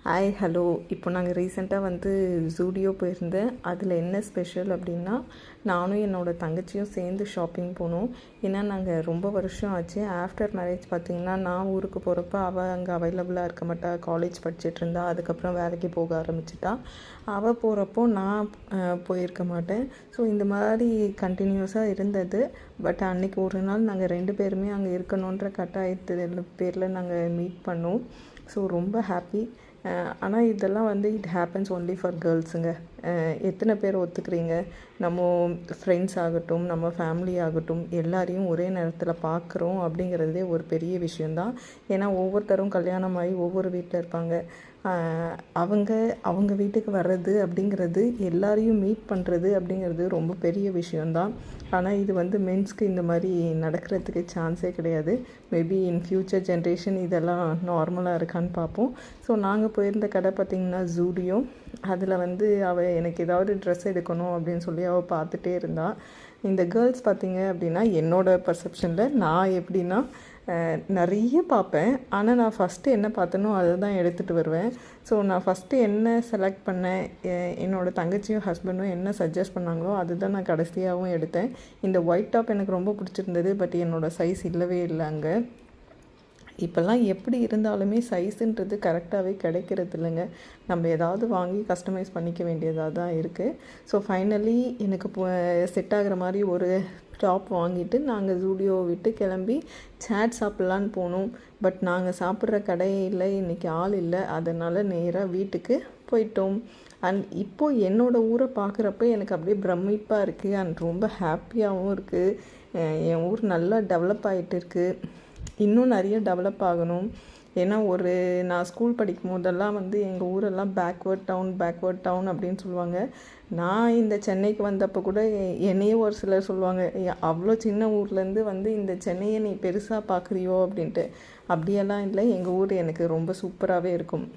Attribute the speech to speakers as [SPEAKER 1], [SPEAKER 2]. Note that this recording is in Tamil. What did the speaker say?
[SPEAKER 1] Hi hello. இப்போ நாங்கள் ரீசெண்டாக வந்து ஜூடியோ போயிருந்தேன். அதில் என்ன ஸ்பெஷல் அப்படின்னா, நானும் என்னோடய தங்கச்சியும் சேர்ந்து ஷாப்பிங் போனோம். ஏன்னா நாங்கள் ரொம்ப வருஷம் ஆச்சு. ஆஃப்டர் மேரேஜ் பார்த்திங்கன்னா, நான் ஊருக்கு போகிறப்ப அவள் அங்கே அவைலபிளாக இருக்க மாட்டா. காலேஜ் படிச்சுட்டு இருந்தா, அதுக்கப்புறம் வேலைக்கு போக ஆரம்பிச்சிட்டா. அவள் போகிறப்போ நான் போயிருக்க மாட்டேன். ஸோ இந்த மாதிரி கண்டினியூஸாக இருந்தது. பட் அன்றைக்கி ஒரு நாள் நாங்கள் 2 பேருமே அங்கே இருக்கணுன்ற கட்டாயத்து பேரில் நாங்கள் மீட் பண்ணோம். ஸோ ரொம்ப ஹாப்பி. ஆனால் இதெல்லாம் வந்து இட் ஹேப்பன்ஸ் ஒன்லி ஃபார் கேர்ள்ஸுங்க. எத்தனை பேர் ஒத்துக்கிறீங்க? நம்ம ஃப்ரெண்ட்ஸ் ஆகட்டும், நம்ம ஃபேமிலி ஆகட்டும், எல்லாரையும் ஒரே நேரத்தில் பார்க்குறோம் அப்படிங்கிறதே ஒரு பெரிய விஷயந்தான். ஏன்னா ஒவ்வொருத்தரும் கல்யாணம் ஆகி ஒவ்வொரு வீட்டில் இருப்பாங்க. அவங்க வீட்டுக்கு வர்றது அப்படிங்கிறது, எல்லாரையும் மீட் பண்ணுறது அப்படிங்கிறது ரொம்ப பெரிய விஷயந்தான். ஆனால் இது வந்து மென்ஸ்க்கு இந்த மாதிரி நடக்கிறதுக்கு சான்ஸே கிடையாது. மேபி இன் ஃப்யூச்சர் ஜென்ரேஷன் இதெல்லாம் நார்மலாக இருக்கான்னு பார்ப்போம். ஸோ நாங்கள் போயிருந்த கடை பார்த்திங்கன்னா ஜூடியோ. அதில் வந்து அவள் எனக்கு ஏதாவது ட்ரெஸ் எடுக்கணும் அப்படின்னு சொல்லி அவள் பார்த்துட்டே இருந்தாள். இந்த கேர்ள்ஸ் பார்த்திங்க அப்படின்னா, என்னோடய பர்செப்ஷனில் நான் எப்படின்னா, நிறைய பார்ப்பேன். ஆனால் நான் ஃபஸ்ட்டு என்ன பார்த்தனோ அதை தான் எடுத்துகிட்டு வருவேன். ஸோ நான் ஃபஸ்ட்டு என்ன செலக்ட் பண்ணேன், என்னோடய தங்கச்சியும் ஹஸ்பண்டும் என்ன சஜஸ்ட் பண்ணாங்களோ அதுதான் நான் கடைசியாகவும் எடுத்தேன். இந்த ஒயிட் டாப் எனக்கு ரொம்ப பிடிச்சிருந்தது. பட் என்னோடய சைஸ் இல்லவே இல்லை அங்கே. இப்போல்லாம் எப்படி இருந்தாலுமே சைஸுன்றது கரெக்டாகவே கிடைக்கிறது இல்லைங்க. நம்ம ஏதாவது வாங்கி கஸ்டமைஸ் பண்ணிக்க வேண்டியதாக தான் இருக்குது. ஸோ ஃபைனலி எனக்கு செட் ஆகிற மாதிரி ஒரு டாப் வாங்கிட்டு நாங்கள் ஜூடியோ விட்டு கிளம்பி சாட் சாப்பிட்லான்னு போனோம். பட் நாங்கள் சாப்பிட்ற கடையில் இன்றைக்கி ஆள் இல்லை. அதனால் நேராக வீட்டுக்கு போயிட்டோம். அண்ட் இப்போது என்னோடய ஊரை பார்க்குறப்ப எனக்கு அப்படியே பிரமிப்பாக இருக்குது. அண்ட் ரொம்ப ஹாப்பியாகவும் இருக்குது. என் ஊர் நல்லா டெவலப் ஆகிட்டு இருக்குது. இன்னும் நிறைய டெவலப் ஆகணும். ஏன்னா நான் ஸ்கூல் படிக்கும் போதெல்லாம் வந்து எங்கள் ஊரெல்லாம் பேக்வேர்ட் டவுன் அப்படின்னு சொல்லுவாங்க. நான் இந்த சென்னைக்கு வந்தப்போ கூட என்னையே ஒரு சிலர் சொல்லுவாங்க, அவ்வளோ சின்ன ஊர்லேருந்து வந்து இந்த சென்னையை நீ பெருசாக பார்க்குறியோ அப்படின்ட்டு. அப்படியெல்லாம் இல்லை, எங்கள் ஊர் எனக்கு ரொம்ப சூப்பராகவே இருக்கும்.